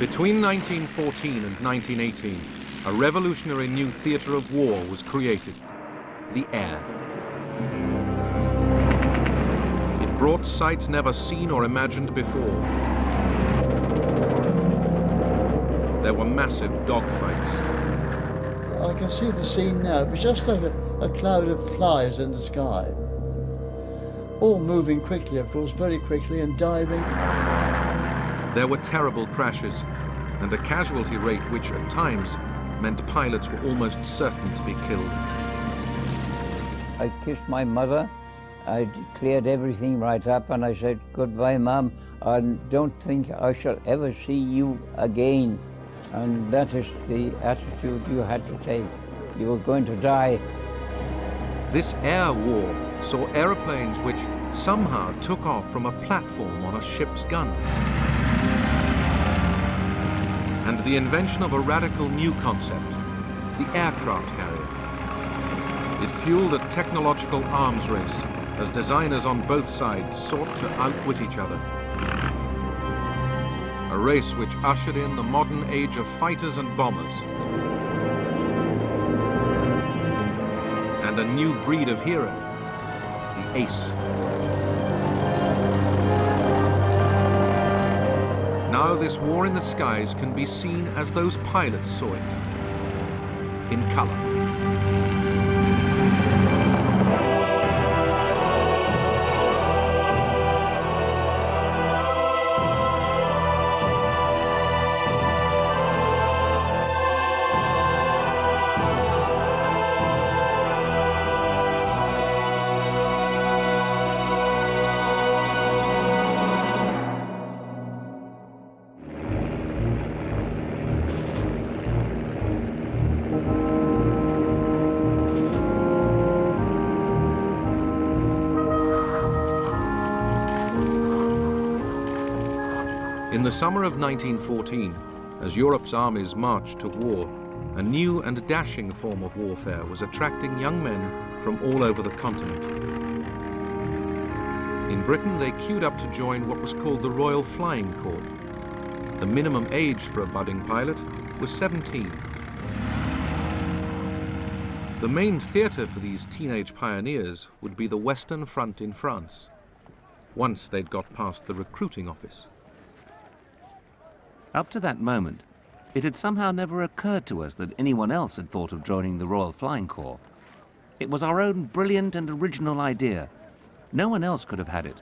Between 1914 and 1918, a revolutionary new theatre of war was created, the air. It brought sights never seen or imagined before. There were massive dogfights. I can see the scene now. It was just like a cloud of flies in the sky. All moving quickly, of course, very quickly, and diving. There were terrible crashes and a casualty rate which at times meant pilots were almost certain to be killed. I kissed my mother. I cleared everything right up and I said, "Goodbye, Mum. I don't think I shall ever see you again." And that is the attitude you had to take. You were going to die. This air war saw aeroplanes which somehow took off from a platform on a ship's guns. And the invention of a radical new concept, the aircraft carrier. It fueled a technological arms race as designers on both sides sought to outwit each other. A race which ushered in the modern age of fighters and bombers. And a new breed of hero, the ace. Now this war in the skies can be seen as those pilots saw it, in color. In the summer of 1914, as Europe's armies marched to war, a new and dashing form of warfare was attracting young men from all over the continent. In Britain, they queued up to join what was called the Royal Flying Corps. The minimum age for a budding pilot was 17. The main theatre for these teenage pioneers would be the Western Front in France, once they'd got past the recruiting office. Up to that moment, it had somehow never occurred to us that anyone else had thought of joining the Royal Flying Corps. It was our own brilliant and original idea. No one else could have had it.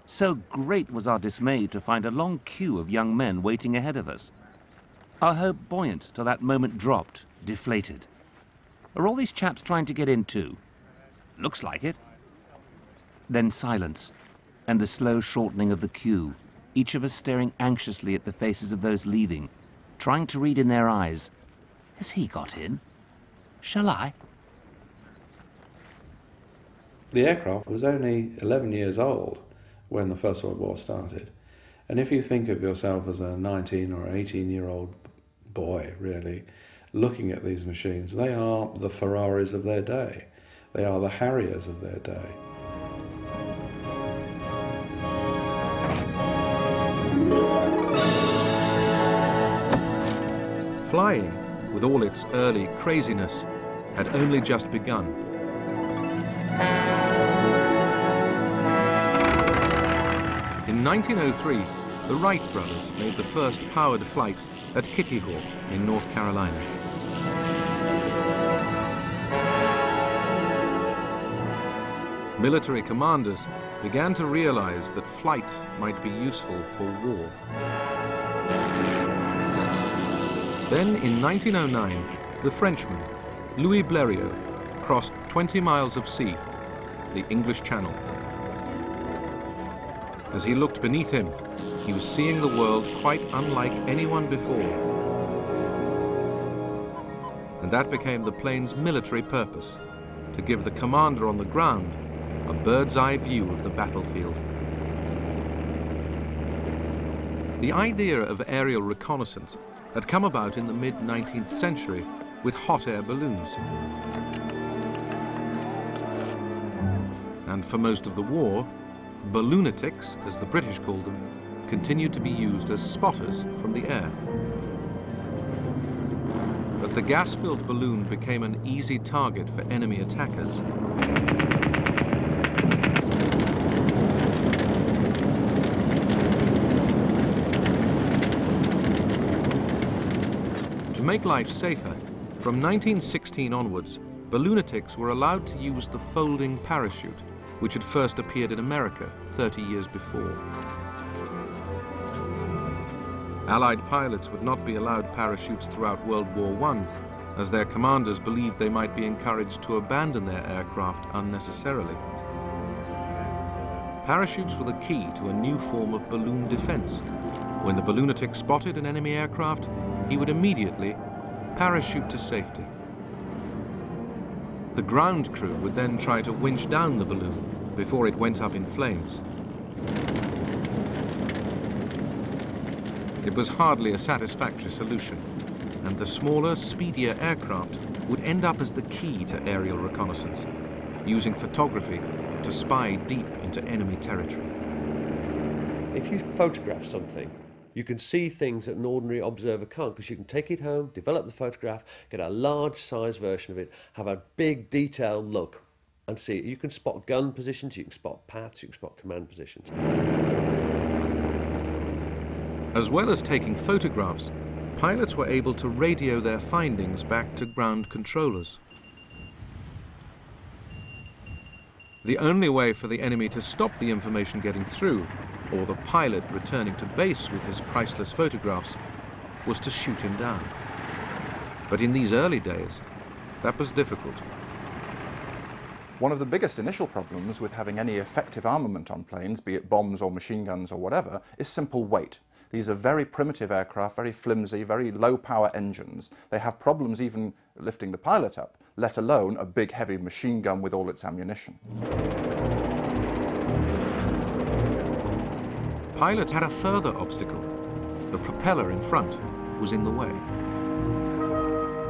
So great was our dismay to find a long queue of young men waiting ahead of us. Our hope buoyant till that moment dropped, deflated. Are all these chaps trying to get in too? Looks like it. Then silence, and the slow shortening of the queue, each of us staring anxiously at the faces of those leaving, trying to read in their eyes, has he got in? Shall I? The aircraft was only 11 years old when the First World War started. And if you think of yourself as a 19 or 18-year-old boy, really, looking at these machines, they are the Ferraris of their day. They are the Harriers of their day. Flying, with all its early craziness, had only just begun. In 1903, the Wright brothers made the first powered flight at Kitty Hawk in North Carolina. Military commanders began to realize that flight might be useful for war. Then, in 1909, the Frenchman, Louis Blériot, crossed 20 miles of sea, the English Channel. As he looked beneath him, he was seeing the world quite unlike anyone before. And that became the plane's military purpose, to give the commander on the ground a bird's-eye view of the battlefield. The idea of aerial reconnaissance had come about in the mid-19th century with hot air balloons. And for most of the war, balloonatics, as the British called them, continued to be used as spotters from the air. But the gas-filled balloon became an easy target for enemy attackers. To make life safer, from 1916 onwards, balloonatics were allowed to use the folding parachute, which had first appeared in America 30 years before. Allied pilots would not be allowed parachutes throughout World War I, as their commanders believed they might be encouraged to abandon their aircraft unnecessarily. Parachutes were the key to a new form of balloon defense. When the balloonatic spotted an enemy aircraft, he would immediately parachute to safety. The ground crew would then try to winch down the balloon before it went up in flames. It was hardly a satisfactory solution, and the smaller, speedier aircraft would end up as the key to aerial reconnaissance, using photography to spy deep into enemy territory. If you photograph something, you can see things that an ordinary observer can't, because you can take it home, develop the photograph, get a large size version of it, have a big detailed look and see it. You can spot gun positions, you can spot paths, you can spot command positions. As well as taking photographs, pilots were able to radio their findings back to ground controllers. The only way for the enemy to stop the information getting through, or the pilot returning to base with his priceless photographs, was to shoot him down. But in these early days, that was difficult. One of the biggest initial problems with having any effective armament on planes, be it bombs or machine guns or whatever, is simple weight. These are very primitive aircraft, very flimsy, very low power engines. They have problems even lifting the pilot up, let alone a big heavy machine gun with all its ammunition. Pilots had a further obstacle. The propeller in front was in the way.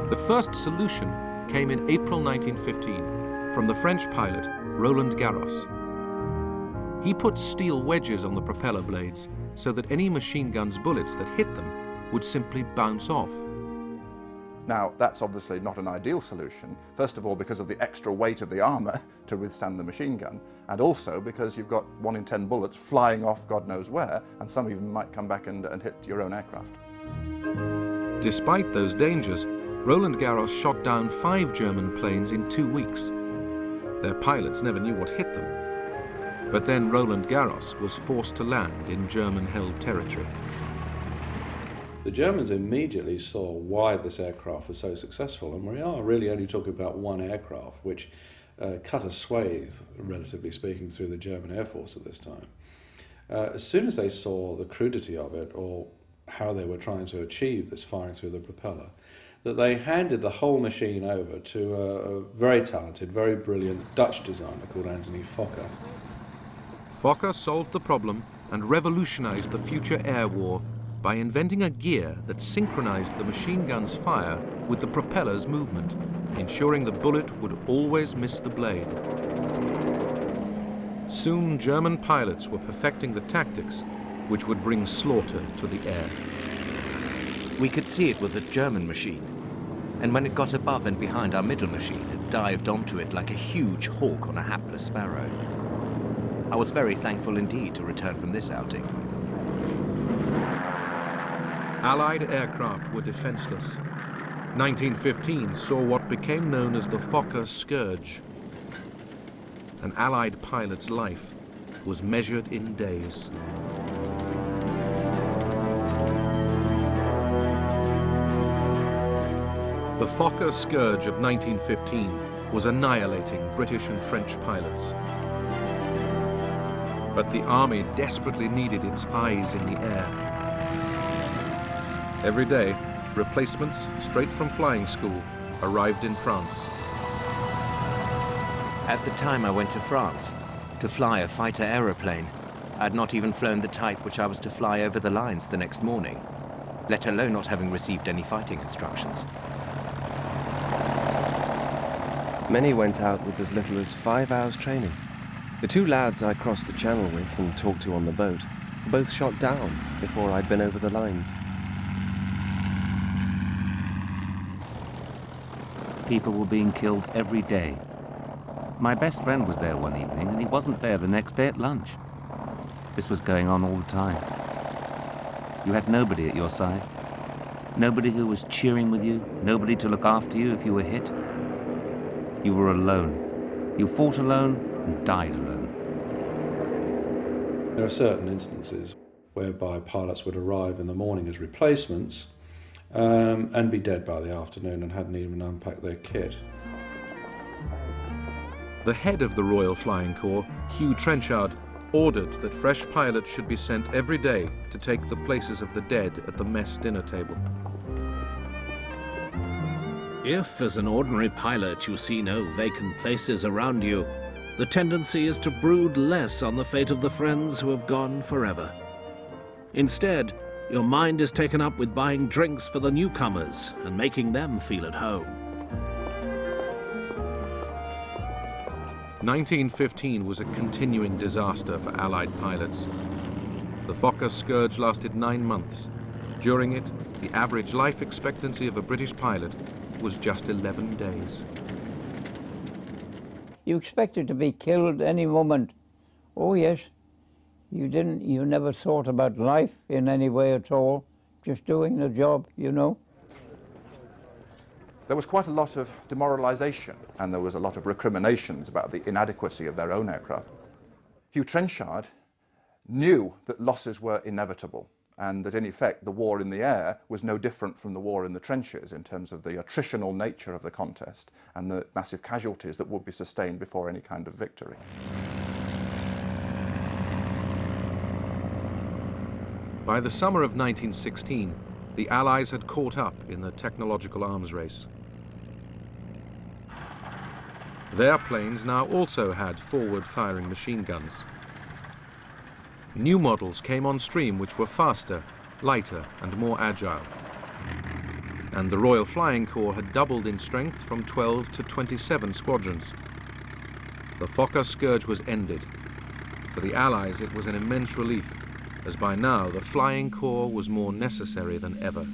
The first solution came in April 1915 from the French pilot Roland Garros. He put steel wedges on the propeller blades so that any machine gun's bullets that hit them would simply bounce off. Now, that's obviously not an ideal solution, first of all because of the extra weight of the armour to withstand the machine gun, and also because you've got 1 in 10 bullets flying off God knows where, and some even might come back and hit your own aircraft. Despite those dangers, Roland Garros shot down 5 German planes in 2 weeks. Their pilots never knew what hit them. But then Roland Garros was forced to land in German-held territory. The Germans immediately saw why this aircraft was so successful, and we are really only talking about one aircraft, which cut a swathe, relatively speaking, through the German Air Force at this time. As soon as they saw the crudity of it, or how they were trying to achieve this firing through the propeller, that they handed the whole machine over to a very talented, very brilliant Dutch designer called Anthony Fokker. Fokker solved the problem and revolutionized the future air war by inventing a gear that synchronized the machine gun's fire with the propeller's movement, ensuring the bullet would always miss the blade. Soon, German pilots were perfecting the tactics which would bring slaughter to the air. We could see it was a German machine, and when it got above and behind our middle machine, it dived onto it like a huge hawk on a hapless sparrow. I was very thankful indeed to return from this outing. Allied aircraft were defenseless. 1915 saw what became known as the Fokker Scourge. An Allied pilot's life was measured in days. The Fokker Scourge of 1915 was annihilating British and French pilots. But the army desperately needed its eyes in the air. Every day, replacements straight from flying school arrived in France. At the time I went to France to fly a fighter aeroplane, I had not even flown the type which I was to fly over the lines the next morning, let alone not having received any fighting instructions. Many went out with as little as 5 hours training. The 2 lads I crossed the channel with and talked to on the boat both shot down before I'd been over the lines. People were being killed every day. My best friend was there one evening, and he wasn't there the next day at lunch. This was going on all the time. You had nobody at your side. Nobody who was cheering with you, nobody to look after you if you were hit. You were alone. You fought alone and died alone. There are certain instances whereby pilots would arrive in the morning as replacements and be dead by the afternoon and hadn't even unpacked their kit. The head of the Royal Flying Corps, Hugh Trenchard, ordered that fresh pilots should be sent every day to take the places of the dead at the mess dinner table. If, as an ordinary pilot, you see no vacant places around you, the tendency is to brood less on the fate of the friends who have gone forever. Instead, your mind is taken up with buying drinks for the newcomers and making them feel at home. 1915 was a continuing disaster for Allied pilots. The Fokker scourge lasted 9 months. During it, the average life expectancy of a British pilot was just 11 days. You expected to be killed any moment. Oh yes, you never thought about life in any way at all, just doing the job, you know. There was quite a lot of demoralisation, and there was a lot of recriminations about the inadequacy of their own aircraft. Hugh Trenchard knew that losses were inevitable, and that in effect the war in the air was no different from the war in the trenches in terms of the attritional nature of the contest and the massive casualties that would be sustained before any kind of victory. By the summer of 1916, the Allies had caught up in the technological arms race. Their planes now also had forward-firing machine guns. New models came on stream which were faster, lighter and more agile. And the Royal Flying Corps had doubled in strength from 12 to 27 squadrons. The Fokker scourge was ended. For the Allies it was an immense relief, as by now the Flying Corps was more necessary than ever.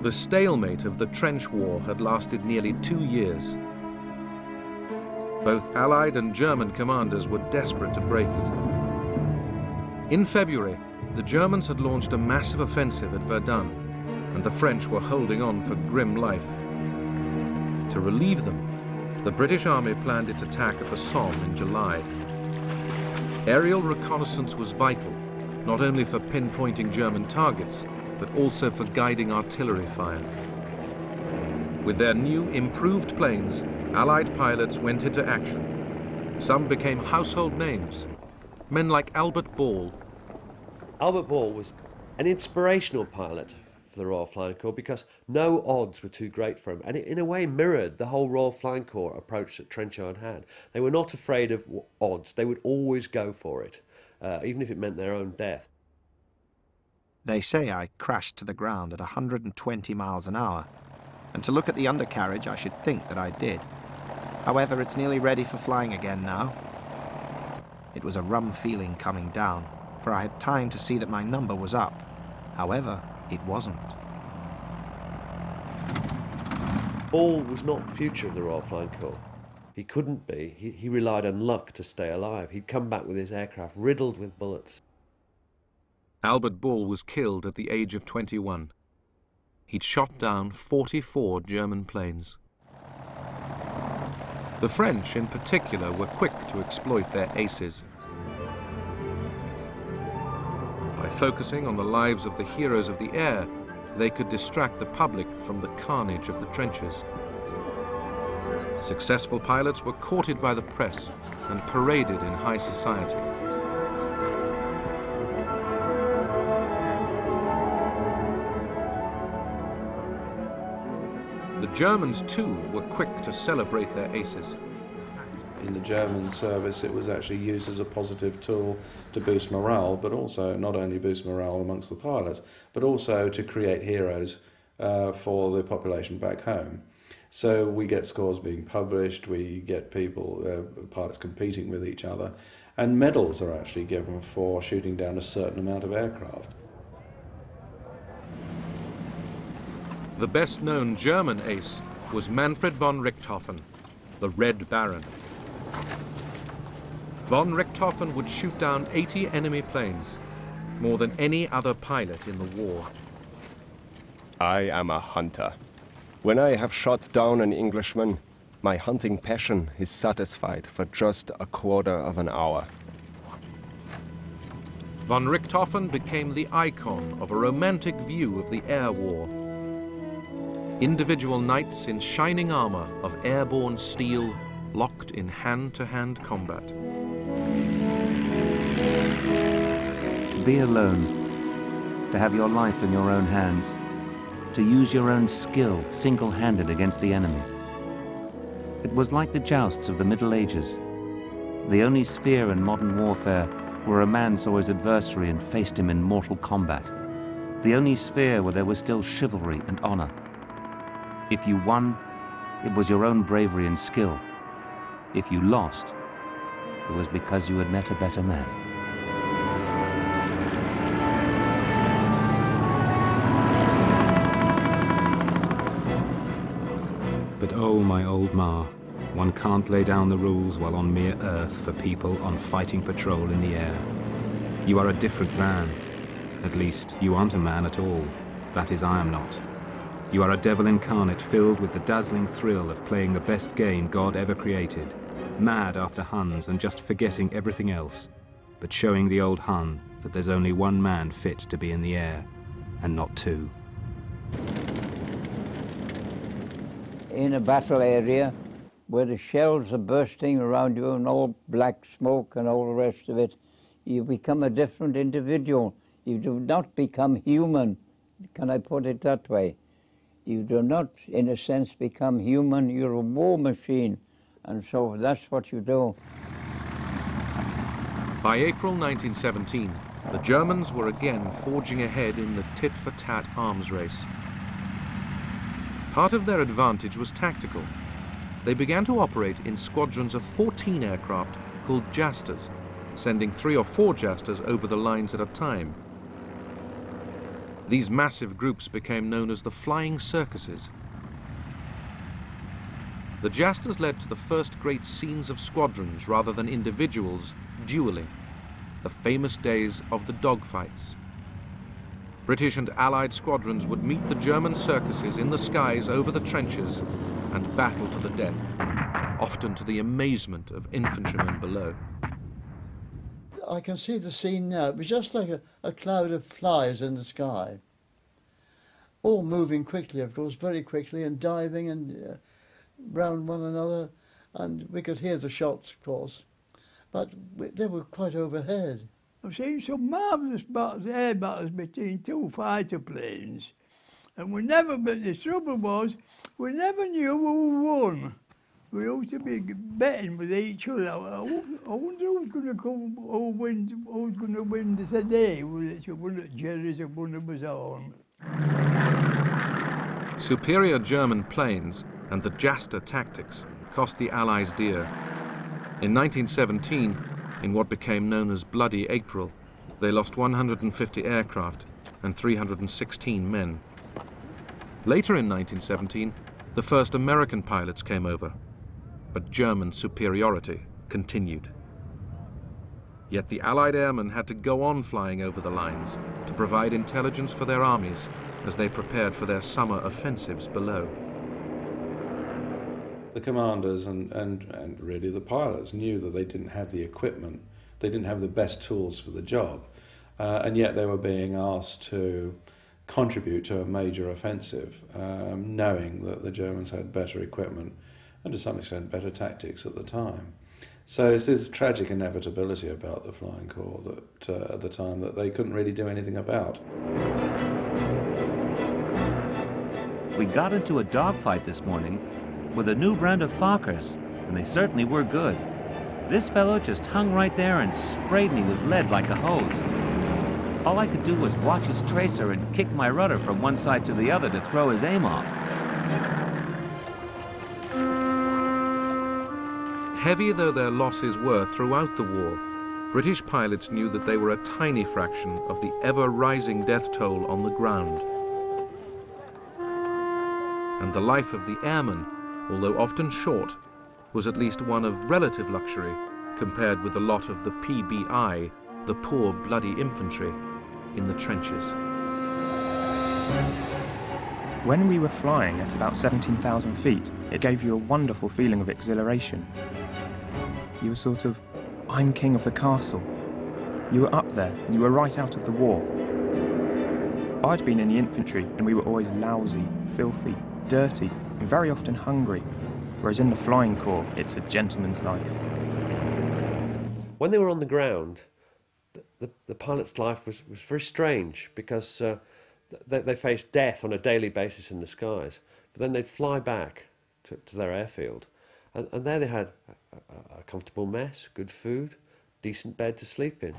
The stalemate of the trench war had lasted nearly 2 years. Both Allied and German commanders were desperate to break it. In February, the Germans had launched a massive offensive at Verdun, and the French were holding on for grim life. To relieve them, the British Army planned its attack at the Somme in July. Aerial reconnaissance was vital, not only for pinpointing German targets, but also for guiding artillery fire. With their new, improved planes, Allied pilots went into action. Some became household names. Men like Albert Ball. Albert Ball was an inspirational pilot for the Royal Flying Corps because no odds were too great for him, and it in a way mirrored the whole Royal Flying Corps approach that Trenchard had. They were not afraid of odds. They would always go for it, even if it meant their own death. They say I crashed to the ground at 120 miles an hour, and to look at the undercarriage I should think that I did. However, it's nearly ready for flying again now. It was a rum feeling coming down, for I had time to see that my number was up. However, it wasn't. Ball was not the future of the Royal Flying Corps. He couldn't be. He relied on luck to stay alive. He'd come back with his aircraft riddled with bullets. Albert Ball was killed at the age of 21. He'd shot down 44 German planes. The French, in particular, were quick to exploit their aces. By focusing on the lives of the heroes of the air, they could distract the public from the carnage of the trenches. Successful pilots were courted by the press and paraded in high society. The Germans, too, were quick to celebrate their aces. In the German service, it was actually used as a positive tool to boost morale, but also not only boost morale amongst the pilots, but also to create heroes for the population back home. So we get scores being published, we get people, pilots competing with each other, and medals are actually given for shooting down a certain amount of aircraft. The best-known German ace was Manfred von Richthofen, the Red Baron. Von Richthofen would shoot down 80 enemy planes, more than any other pilot in the war. I am a hunter. When I have shot down an Englishman, my hunting passion is satisfied for just a quarter of an hour. Von Richthofen became the icon of a romantic view of the air war. Individual knights in shining armor of airborne steel, locked in hand-to-hand combat. To be alone, to have your life in your own hands, to use your own skill single-handed against the enemy. It was like the jousts of the Middle Ages, the only sphere in modern warfare where a man saw his adversary and faced him in mortal combat, the only sphere where there was still chivalry and honor. If you won, it was your own bravery and skill. If you lost, it was because you had met a better man. But oh, my old Ma, one can't lay down the rules while on mere earth for people on fighting patrol in the air. You are a different man. At least, you aren't a man at all. That is, I am not. You are a devil incarnate filled with the dazzling thrill of playing the best game God ever created, mad after Huns and just forgetting everything else, but showing the old Hun that there's only one man fit to be in the air, and not two. In a battle area where the shells are bursting around you and all black smoke and all the rest of it, you become a different individual. You do not become human. Can I put it that way? You do not, in a sense, become human. You're a war machine, and so that's what you do. By April 1917, the Germans were again forging ahead in the tit-for-tat arms race. Part of their advantage was tactical. They began to operate in squadrons of 14 aircraft called Jasters, sending 3 or 4 Jasters over the lines at a time. These massive groups became known as the Flying Circuses. The Jasters led to the first great scenes of squadrons rather than individuals dueling, the famous days of the dogfights. British and Allied squadrons would meet the German Circuses in the skies over the trenches and battle to the death, often to the amazement of infantrymen below. I can see the scene now. It was just like a cloud of flies in the sky. All moving quickly, of course, very quickly, and diving and round one another. And we could hear the shots, of course. But they were quite overhead. I've seen some marvellous air battles between 2 fighter planes. And but the trouble was, we never knew who won. We used to be betting with each other. I wonder who's going to come, who's going to win this today. Well, it's one of Jerry's and one of his own. Superior German planes and the Jaster tactics cost the Allies dear. In 1917, in what became known as Bloody April, they lost 150 aircraft and 316 men. Later in 1917, the first American pilots came over, but German superiority continued. Yet the Allied airmen had to go on flying over the lines to provide intelligence for their armies as they prepared for their summer offensives below. The commanders and really the pilots knew that they didn't have the equipment, they didn't have the best tools for the job, and yet they were being asked to contribute to a major offensive, knowing that the Germans had better equipment and to some extent better tactics at the time. So it's this tragic inevitability about the Flying Corps that at the time that they couldn't really do anything about. We got into a dogfight this morning with a new brand of Fokkers, and they certainly were good. This fellow just hung right there and sprayed me with lead like a hose. All I could do was watch his tracer and kick my rudder from one side to the other to throw his aim off. heavy though their losses were throughout the war, British pilots knew that they were a tiny fraction of the ever-rising death toll on the ground. And the life of the airman, although often short, was at least one of relative luxury compared with the lot of the PBI, the poor bloody infantry, in the trenches. When we were flying at about 17,000 feet, it gave you a wonderful feeling of exhilaration. You were sort of, I'm king of the castle. You were up there, and you were right out of the war. I'd been in the infantry, and we were always lousy, filthy, dirty, and very often hungry, whereas in the flying corps, it's a gentleman's life. When they were on the ground, the pilot's life was very strange, because they faced death on a daily basis in the skies, but then they'd fly back to their airfield, and there they had a comfortable mess, good food, decent bed to sleep in.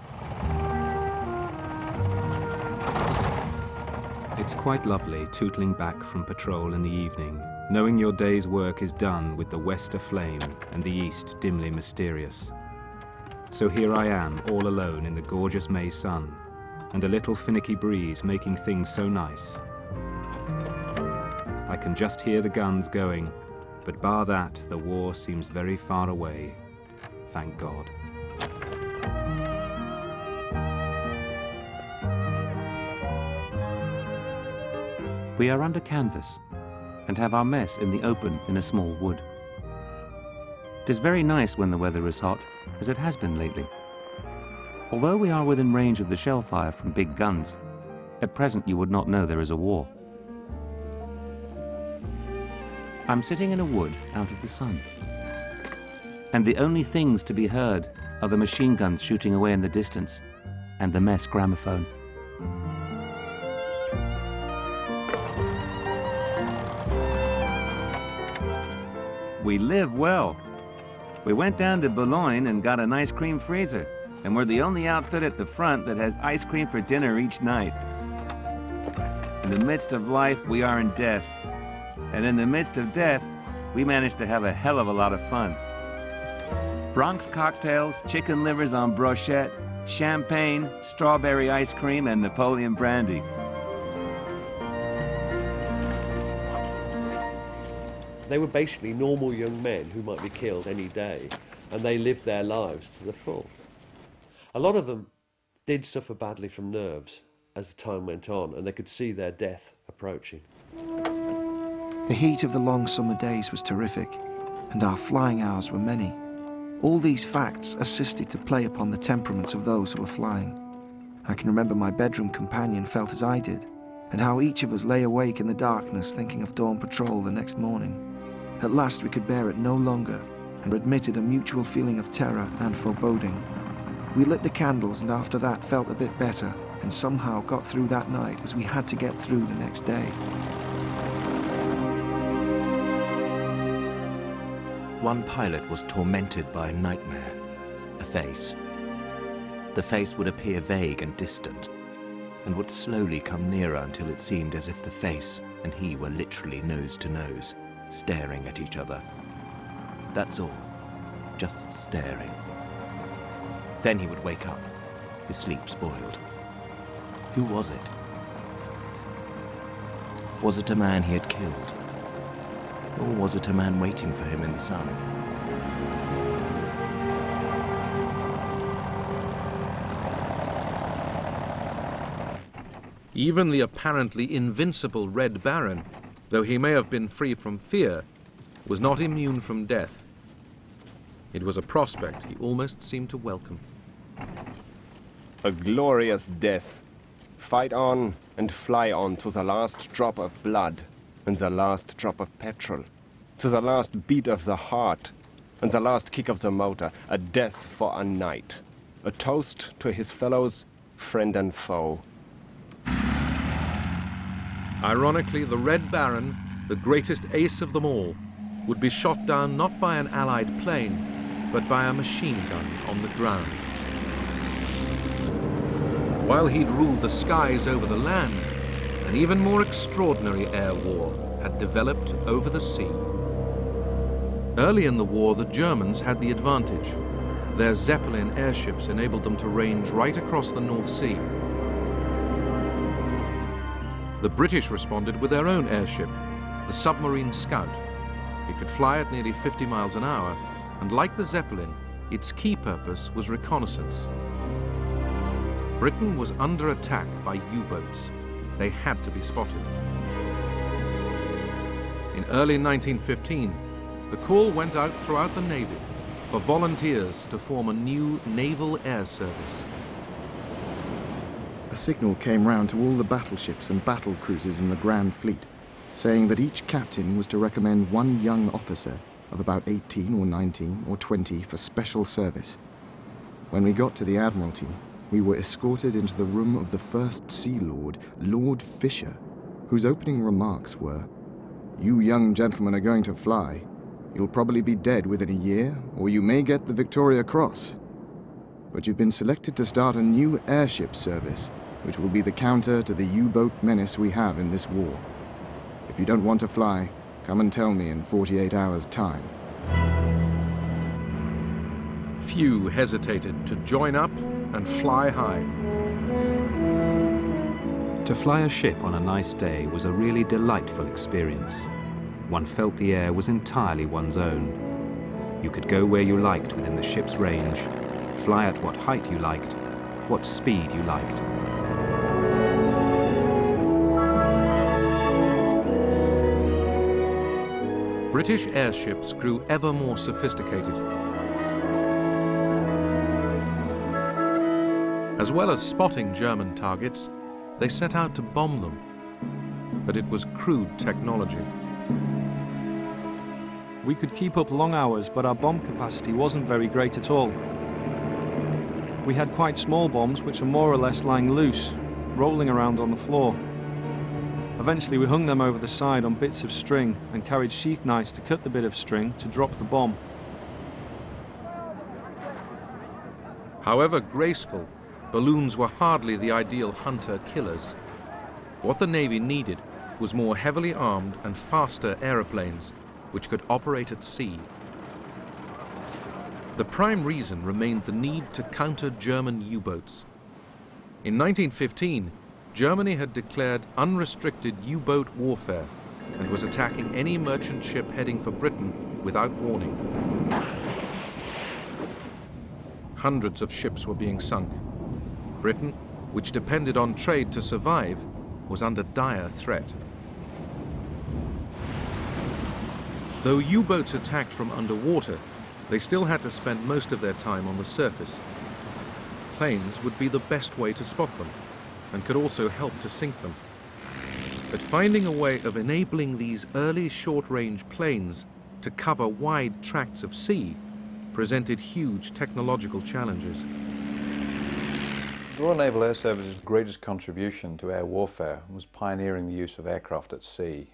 It's quite lovely tootling back from patrol in the evening, knowing your day's work is done with the west aflame and the east dimly mysterious. So here I am, all alone in the gorgeous May sun, and a little finicky breeze making things so nice. I can just hear the guns going, but bar that, the war seems very far away. Thank God. We are under canvas and have our mess in the open in a small wood. It is very nice when the weather is hot, as it has been lately. Although we are within range of the shell fire from big guns, at present you would not know there is a war. I'm sitting in a wood out of the sun, and the only things to be heard are the machine guns shooting away in the distance and the mess gramophone. We live well. We went down to Boulogne and got an ice cream freezer, and we're the only outfit at the front that has ice cream for dinner each night. In the midst of life, we are in death. And in the midst of death, we managed to have a hell of a lot of fun. Bronx cocktails, chicken livers on brochette, champagne, strawberry ice cream, and Napoleon brandy. They were basically normal young men who might be killed any day, and they lived their lives to the full. A lot of them did suffer badly from nerves as the time went on, and they could see their death approaching. The heat of the long summer days was terrific, and our flying hours were many. All these facts assisted to play upon the temperaments of those who were flying. I can remember my bedroom companion felt as I did, and how each of us lay awake in the darkness thinking of dawn patrol the next morning. At last we could bear it no longer, and admitted a mutual feeling of terror and foreboding. We lit the candles, and after that felt a bit better, and somehow got through that night as we had to get through the next day. One pilot was tormented by a nightmare, a face. The face would appear vague and distant, and would slowly come nearer until it seemed as if the face and he were literally nose to nose, staring at each other. That's all, just staring. Then he would wake up, his sleep spoiled. Who was it? Was it a man he had killed? Or was it a man waiting for him in the sun? Even the apparently invincible Red Baron, though he may have been free from fear, was not immune from death. It was a prospect he almost seemed to welcome. A glorious death. Fight on and fly on to the last drop of blood and the last drop of petrol, to the last beat of the heart and the last kick of the motor. A death for a night. A toast to his fellows, friend and foe. Ironically, the Red Baron, the greatest ace of them all, would be shot down not by an Allied plane, but by a machine gun on the ground. While he'd ruled the skies over the land, an even more extraordinary air war had developed over the sea. Early in the war, the Germans had the advantage. Their Zeppelin airships enabled them to range right across the North Sea. The British responded with their own airship, the submarine Scout. It could fly at nearly 50 miles an hour, and like the Zeppelin, its key purpose was reconnaissance. Britain was under attack by U-boats. They had to be spotted. In early 1915, the call went out throughout the Navy for volunteers to form a new naval air service. A signal came round to all the battleships and battle cruisers in the Grand Fleet, saying that each captain was to recommend one young officer of about 18 or 19 or 20 for special service. When we got to the Admiralty, we were escorted into the room of the First Sea Lord, Lord Fisher, whose opening remarks were, "You young gentlemen are going to fly. You'll probably be dead within a year, or you may get the Victoria Cross. But you've been selected to start a new airship service, which will be the counter to the U-boat menace we have in this war. If you don't want to fly, come and tell me in 48 hours' time." Few hesitated to join up and fly high. To fly a ship on a nice day was a really delightful experience. One felt the air was entirely one's own. You could go where you liked within the ship's range, fly at what height you liked, what speed you liked. British airships grew ever more sophisticated. As well as spotting German targets, they set out to bomb them. But it was crude technology. We could keep up long hours, but our bomb capacity wasn't very great at all. We had quite small bombs which were more or less lying loose, rolling around on the floor. Eventually we hung them over the side on bits of string and carried sheath knives to cut the bit of string to drop the bomb. However graceful, balloons were hardly the ideal hunter-killers. What the Navy needed was more heavily armed and faster aeroplanes which could operate at sea. The prime reason remained the need to counter German U-boats. In 1915, Germany had declared unrestricted U-boat warfare and was attacking any merchant ship heading for Britain without warning. Hundreds of ships were being sunk. Britain, which depended on trade to survive, was under dire threat. Though U-boats attacked from underwater, they still had to spend most of their time on the surface. Planes would be the best way to spot them, and could also help to sink them. But finding a way of enabling these early short-range planes to cover wide tracts of sea presented huge technological challenges. The Royal Naval Air Service's greatest contribution to air warfare was pioneering the use of aircraft at sea.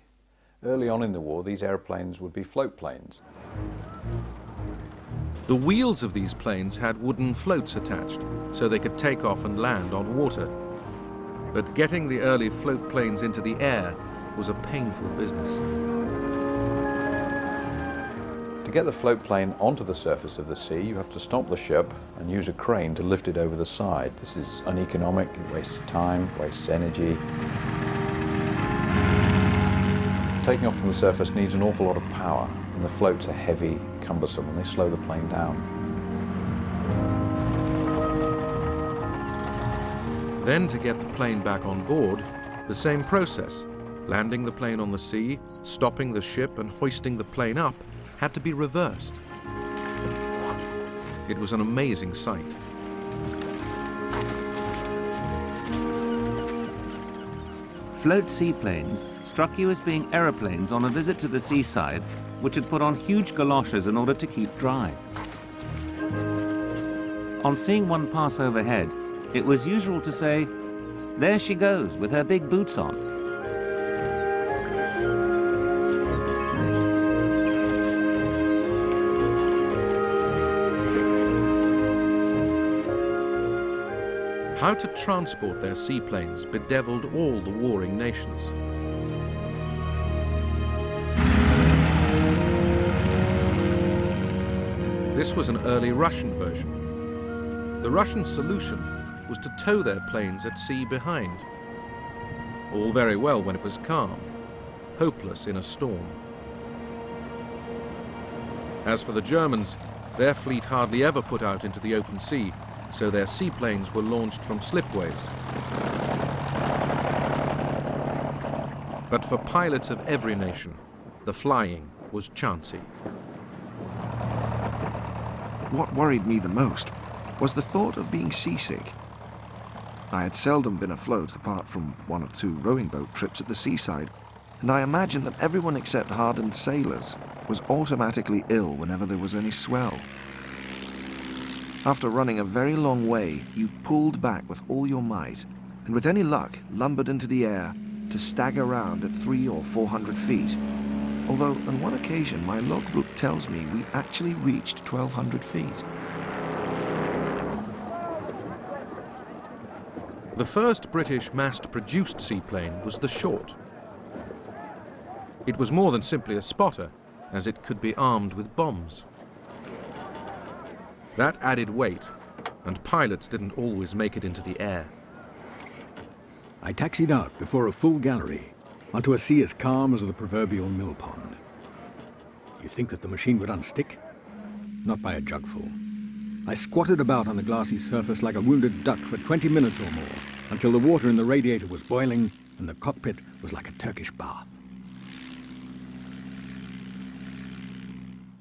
Early on in the war, these airplanes would be float planes. The wheels of these planes had wooden floats attached, so they could take off and land on water. But getting the early float planes into the air was a painful business. To get the float plane onto the surface of the sea, you have to stop the ship and use a crane to lift it over the side. This is uneconomic, it wastes time, wastes energy. Taking off from the surface needs an awful lot of power, and the floats are heavy, cumbersome, and they slow the plane down. Then to get the plane back on board, the same process. Landing the plane on the sea, stopping the ship and hoisting the plane up had to be reversed. It was an amazing sight. Float seaplanes struck you as being aeroplanes on a visit to the seaside, which had put on huge galoshes in order to keep dry. On seeing one pass overhead, it was usual to say, "There she goes with her big boots on." How to transport their seaplanes bedeviled all the warring nations. This was an early Russian version. The Russian solution was to tow their planes at sea behind. All very well when it was calm, hopeless in a storm. As for the Germans, their fleet hardly ever put out into the open sea, so their seaplanes were launched from slipways. But for pilots of every nation, the flying was chancy. What worried me the most was the thought of being seasick. I had seldom been afloat apart from 1 or 2 rowing boat trips at the seaside, and I imagined that everyone except hardened sailors was automatically ill whenever there was any swell. After running a very long way, you pulled back with all your might, and with any luck lumbered into the air to stagger around at 300 or 400 feet. Although on one occasion my logbook tells me we actually reached 1,200 feet. The first British mass-produced seaplane was the Short. It was more than simply a spotter, as it could be armed with bombs. That added weight, and pilots didn't always make it into the air. I taxied out before a full gallery, onto a sea as calm as the proverbial mill pond. You think that the machine would unstick? Not by a jugful. I squatted about on the glassy surface like a wounded duck for 20 minutes or more, until the water in the radiator was boiling and the cockpit was like a Turkish bath.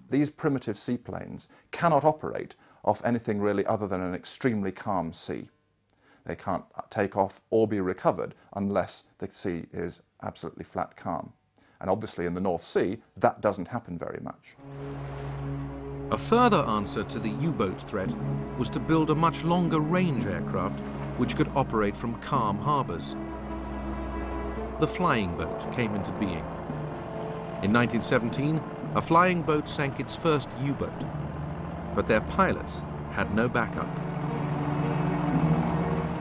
These primitive seaplanes cannot operate off anything really other than an extremely calm sea. They can't take off or be recovered unless the sea is absolutely flat calm. And obviously in the North Sea, that doesn't happen very much. A further answer to the U-boat threat was to build a much longer range aircraft which could operate from calm harbours. The flying boat came into being. In 1917, a flying boat sank its first U-boat, but their pilots had no backup.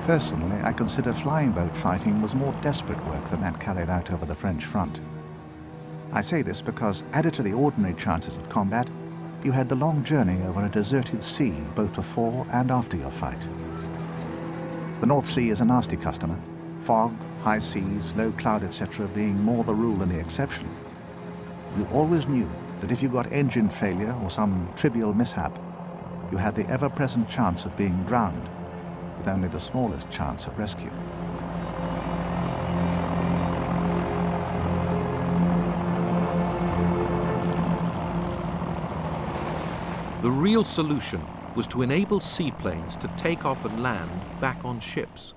Personally, I consider flying boat fighting was more desperate work than that carried out over the French front. I say this because, added to the ordinary chances of combat, you had the long journey over a deserted sea both before and after your fight. The North Sea is a nasty customer, fog, high seas, low cloud, etc. being more the rule than the exception. You always knew that if you got engine failure or some trivial mishap, you had the ever-present chance of being drowned, with only the smallest chance of rescue. The real solution was to enable seaplanes to take off and land back on ships.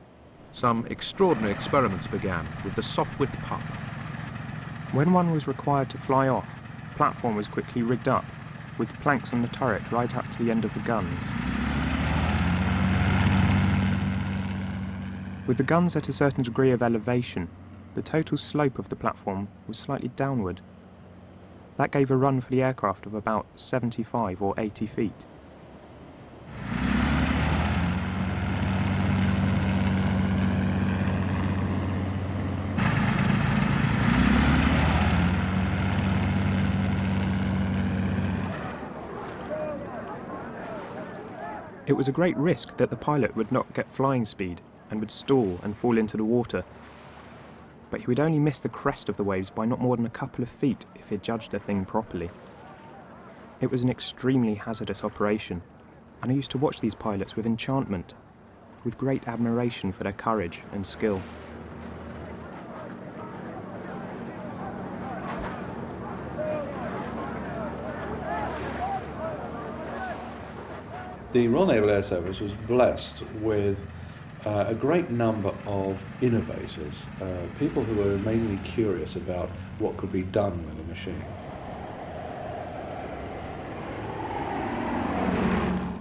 Some extraordinary experiments began with the Sopwith Pup. When one was required to fly off, the platform was quickly rigged up, with planks on the turret right up to the end of the guns. With the guns at a certain degree of elevation, the total slope of the platform was slightly downward. That gave a run for the aircraft of about 75 or 80 feet. It was a great risk that the pilot would not get flying speed and would stall and fall into the water. But he would only miss the crest of the waves by not more than a couple of feet if he had judged the thing properly. It was an extremely hazardous operation, and I used to watch these pilots with enchantment, with great admiration for their courage and skill. The Royal Naval Air Service was blessed with a great number of innovators, people who were amazingly curious about what could be done with a machine.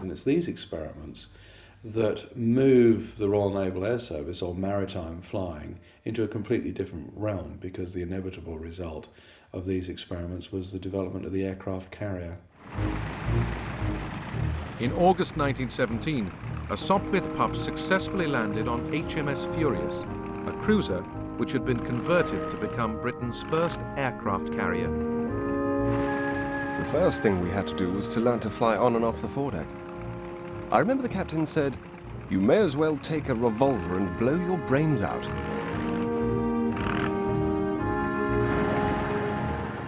And it's these experiments that move the Royal Naval Air Service, or maritime flying, into a completely different realm, because the inevitable result of these experiments was the development of the aircraft carrier. In August 1917, a Sopwith Pup successfully landed on HMS Furious, a cruiser which had been converted to become Britain's first aircraft carrier. The first thing we had to do was to learn to fly on and off the foredeck. I remember the captain said, "You may as well take a revolver and blow your brains out."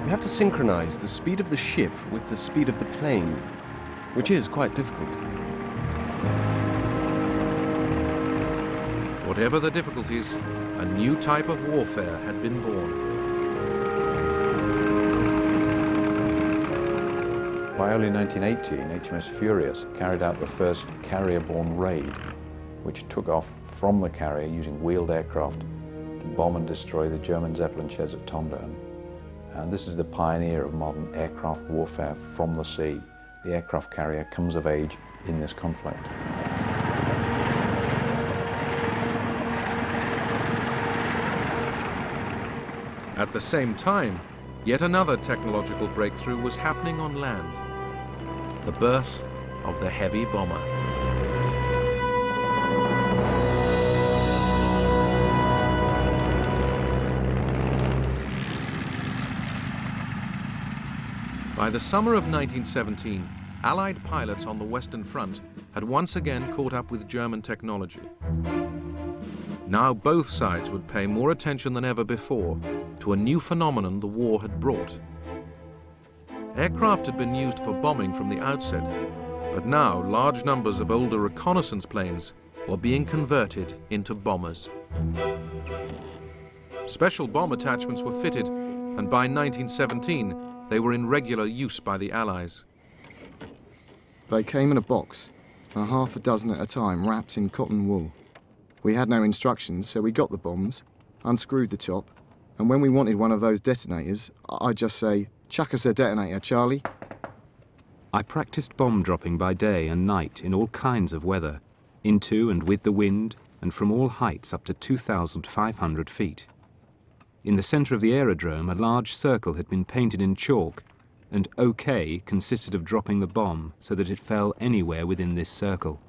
We have to synchronize the speed of the ship with the speed of the plane, which is quite difficult. Whatever the difficulties, a new type of warfare had been born. By early 1918, HMS Furious carried out the first carrier-borne raid, which took off from the carrier using wheeled aircraft to bomb and destroy the German Zeppelin sheds at Tondern. And this is the pioneer of modern aircraft warfare from the sea. The aircraft carrier comes of age in this conflict. At the same time, yet another technological breakthrough was happening on land. The birth of the heavy bomber. By the summer of 1917, Allied pilots on the Western Front had once again caught up with German technology. Now both sides would pay more attention than ever before to a new phenomenon the war had brought. Aircraft had been used for bombing from the outset, but now large numbers of older reconnaissance planes were being converted into bombers. Special bomb attachments were fitted, and by 1917 they were in regular use by the Allies. They came in a box, a half a dozen at a time, wrapped in cotton wool. We had no instructions, so we got the bombs, unscrewed the top, and when we wanted one of those detonators, I'd just say, "Chuck us a detonator, Charlie." I practiced bomb dropping by day and night in all kinds of weather, into and with the wind, and from all heights up to 2,500 feet. In the centre of the aerodrome, a large circle had been painted in chalk, and OK consisted of dropping the bomb so that it fell anywhere within this circle.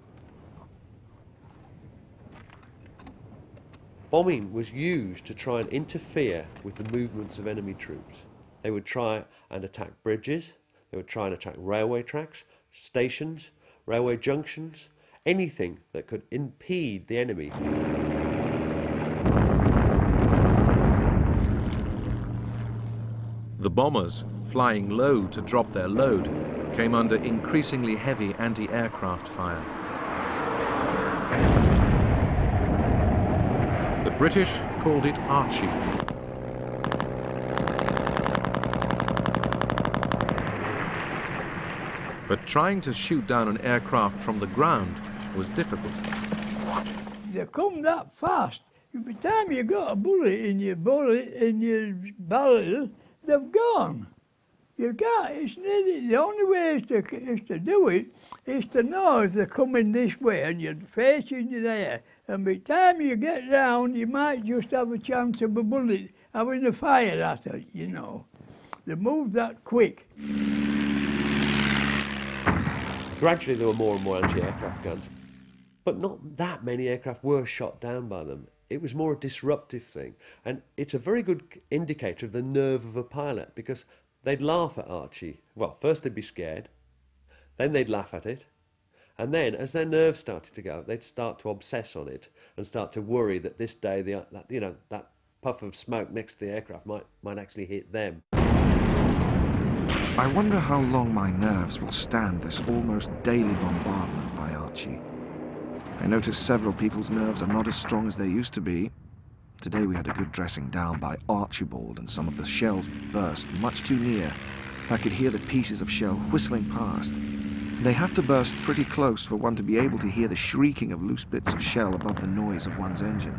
Bombing was used to try and interfere with the movements of enemy troops. They would try and attack bridges, they would try and attack railway tracks, stations, railway junctions, anything that could impede the enemy. The bombers, flying low to drop their load, came under increasingly heavy anti-aircraft fire. The British called it Archie. But trying to shoot down an aircraft from the ground was difficult. They come that fast. By the time you got a bullet in your barrel, they've gone. You can't, it's nearly, the only way is to do it is to know if they're coming this way and you're facing you there. And by the time you get round, you might just have a chance of a bullet having a fire at it, you know. They move that quick. Gradually there were more and more anti-aircraft guns, but not that many aircraft were shot down by them. It was more a disruptive thing, and it's a very good indicator of the nerve of a pilot, because they'd laugh at Archie. Well, first they'd be scared, then they'd laugh at it, and then as their nerves started to go, they'd start to obsess on it and start to worry that this day that puff of smoke next to the aircraft might actually hit them. I wonder how long my nerves will stand this almost daily bombardment by Archie. I notice several people's nerves are not as strong as they used to be. Today we had a good dressing down by Archibald, and some of the shells burst much too near. I could hear the pieces of shell whistling past. They have to burst pretty close for one to be able to hear the shrieking of loose bits of shell above the noise of one's engine.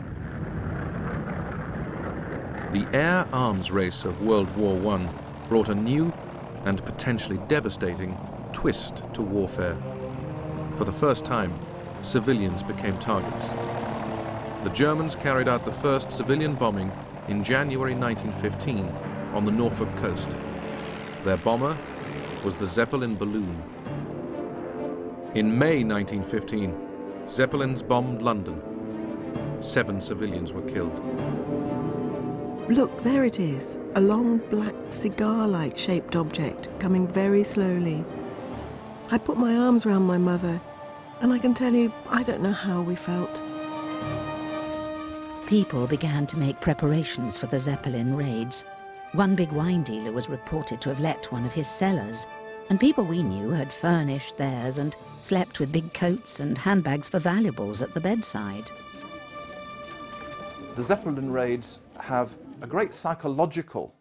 The air arms race of World War I brought a new and potentially devastating twist to warfare. For the first time, civilians became targets. The Germans carried out the first civilian bombing in January 1915 on the Norfolk coast. Their bomber was the Zeppelin balloon. In May 1915, Zeppelins bombed London. 7 civilians were killed. Look, there it is. A long, black, cigar-like shaped object coming very slowly. I put my arms round my mother, and I can tell you, I don't know how we felt. People began to make preparations for the Zeppelin raids. One big wine dealer was reported to have let one of his cellars, and people we knew had furnished theirs and slept with big coats and handbags for valuables at the bedside. The Zeppelin raids have a great psychological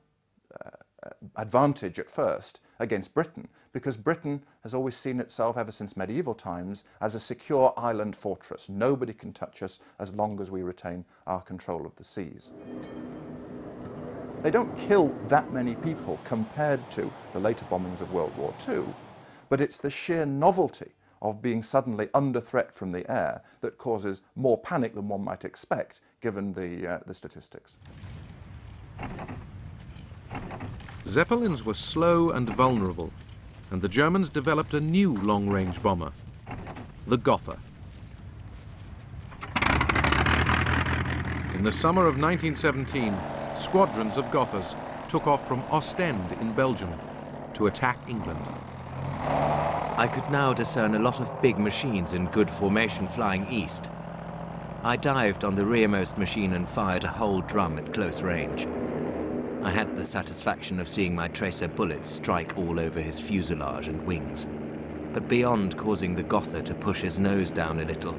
advantage at first against Britain, because Britain has always seen itself, ever since medieval times, as a secure island fortress. Nobody can touch us as long as we retain our control of the seas. They don't kill that many people compared to the later bombings of World War II, but it's the sheer novelty of being suddenly under threat from the air that causes more panic than one might expect, given the statistics. Zeppelins were slow and vulnerable, and the Germans developed a new long-range bomber, the Gotha. In the summer of 1917, squadrons of Gothas took off from Ostend in Belgium to attack England. I could now discern a lot of big machines in good formation flying east. I dived on the rearmost machine and fired a whole drum at close range. I had the satisfaction of seeing my tracer bullets strike all over his fuselage and wings. But beyond causing the Gotha to push his nose down a little,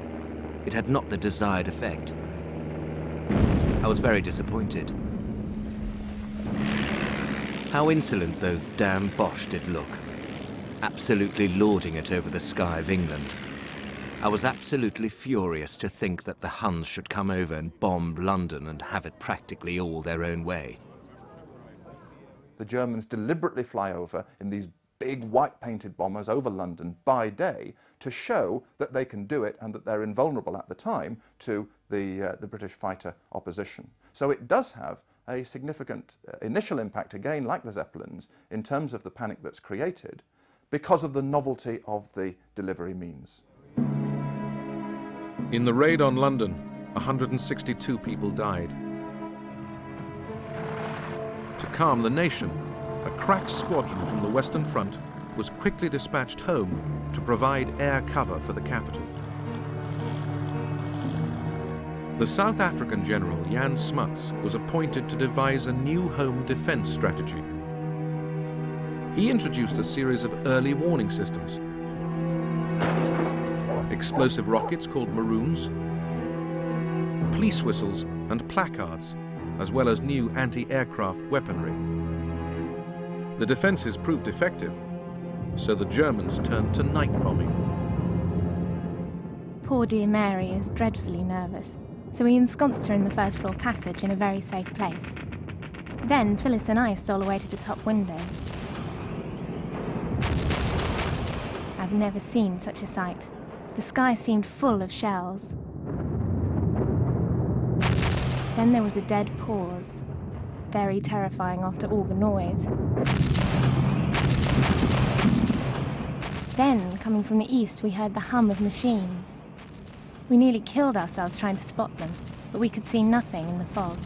it had not the desired effect. I was very disappointed. How insolent those damn Boche did look, absolutely lording it over the sky of England. I was absolutely furious to think that the Huns should come over and bomb London and have it practically all their own way. The Germans deliberately fly over in these big white-painted bombers over London by day to show that they can do it and that they're invulnerable at the time to the British fighter opposition. So it does have a significant initial impact, again, like the Zeppelins, in terms of the panic that's created because of the novelty of the delivery means. In the raid on London, 162 people died. To calm the nation, a crack squadron from the Western Front was quickly dispatched home to provide air cover for the capital. The South African general Jan Smuts was appointed to devise a new home defense strategy. He introduced a series of early warning systems, explosive rockets called Maroons, police whistles and placards, as well as new anti-aircraft weaponry. The defences proved effective, so the Germans turned to night bombing. Poor dear Mary is dreadfully nervous, so we ensconced her in the first floor passage in a very safe place. Then Phyllis and I stole away to the top window. I've never seen such a sight. The sky seemed full of shells. Then there was a dead pause, very terrifying after all the noise. Then, coming from the east, we heard the hum of machines. We nearly killed ourselves trying to spot them, but we could see nothing in the fog.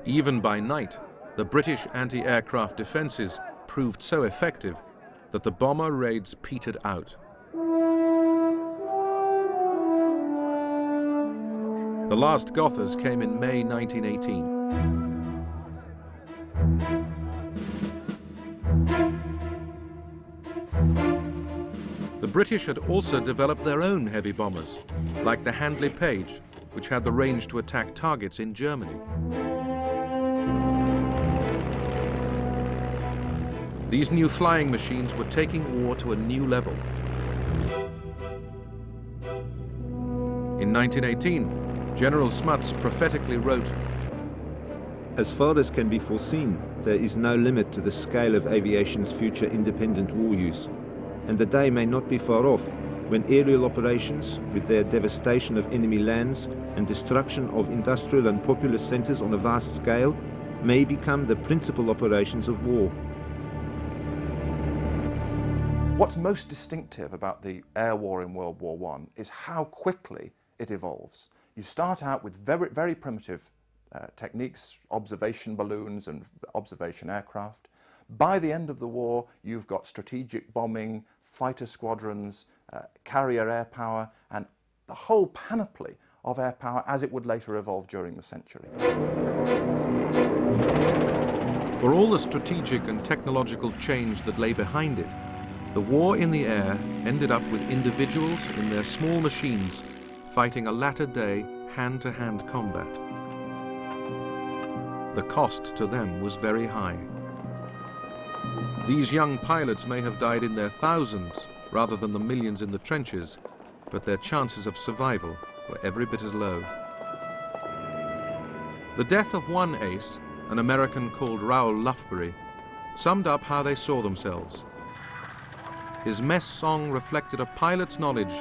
Even by night, the British anti-aircraft defences proved so effective that the bomber raids petered out. The last Gothas came in May 1918. The British had also developed their own heavy bombers, like the Handley Page, which had the range to attack targets in Germany. These new flying machines were taking war to a new level. In 1918, General Smuts prophetically wrote, "As far as can be foreseen, there is no limit to the scale of aviation's future independent war use, and the day may not be far off when aerial operations, with their devastation of enemy lands and destruction of industrial and populous centers on a vast scale, may become the principal operations of war." What's most distinctive about the air war in World War I is how quickly it evolves. You start out with very, very primitive techniques, observation balloons and observation aircraft. By the end of the war, you've got strategic bombing, fighter squadrons, carrier air power, and the whole panoply of air power as it would later evolve during the century. For all the strategic and technological change that lay behind it, the war in the air ended up with individuals in their small machines fighting a latter-day hand-to-hand combat. The cost to them was very high. These young pilots may have died in their thousands rather than the millions in the trenches, but their chances of survival were every bit as low. The death of one ace, an American called Raoul Lufbery, summed up how they saw themselves. His mess song reflected a pilot's knowledge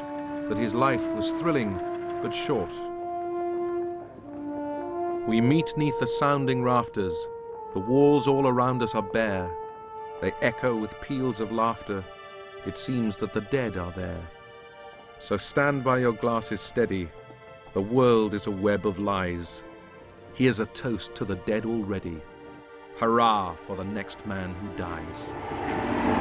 that his life was thrilling but short. We meet 'neath the sounding rafters, the walls all around us are bare. They echo with peals of laughter, it seems that the dead are there. So stand by your glasses steady, the world is a web of lies. Here's a toast to the dead already, hurrah for the next man who dies.